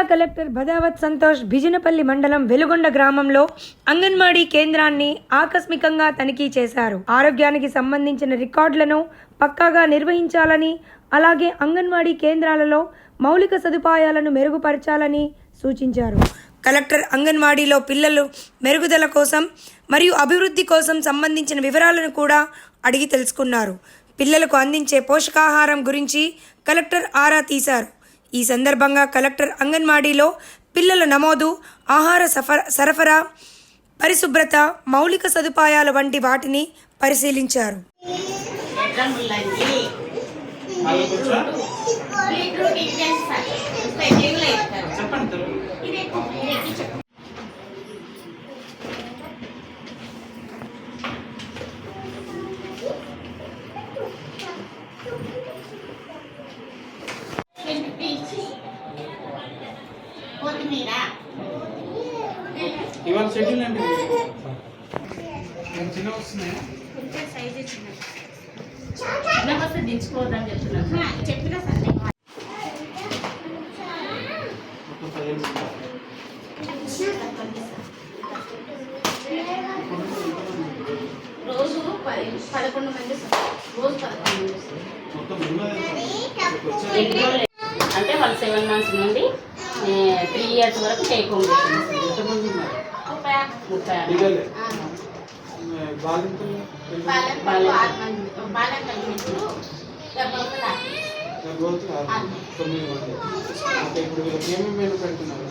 జిల్లా కలెక్టర్ బదావత్ సంతోష్ బిజినపల్లి మండలం వెలుగొండ గ్రామంలో అంగన్వాడీ కేంద్రాన్ని ఆకస్మికంగా తనిఖీ చేశారు. ఆరోగ్యానికి సంబంధించిన రికార్డులను పక్కాగా నిర్వహించాలని, అలాగే అంగన్వాడీ కేంద్రాలలో మౌలిక సదుపాయాలను మెరుగుపరచాలని సూచించారు. కలెక్టర్ అంగన్వాడీలో పిల్లలు మెరుగుదల కోసం మరియు అభివృద్ధి కోసం సంబంధించిన వివరాలను కూడా అడిగి తెలుసుకున్నారు. పిల్లలకు అందించే పోషకాహారం గురించి కలెక్టర్ ఆరా తీశారు. ఈ సందర్భంగా కలెక్టర్ అంగన్వాడీలో పిల్లల నమోదు, ఆహార సరఫరా, పరిశుభ్రత, మౌలిక సదుపాయాల వంటి వాటిని పరిశీలించారు. ఇవాళ షెడ్యూల్ అంటే చిన్న వస్తున్నాయా? కొంచెం సైజు చిన్న వస్తే దించుకోవద్దని చెప్తున్నాను. చెప్పినా సరే రోజు 11 మంది రోజు 11 మంది అంటే వాళ్ళు 7 months నుండి 3 years వరకు టేక్ హోమ్ ఇప్పుడు ఏమేమి పెడుతున్నారు?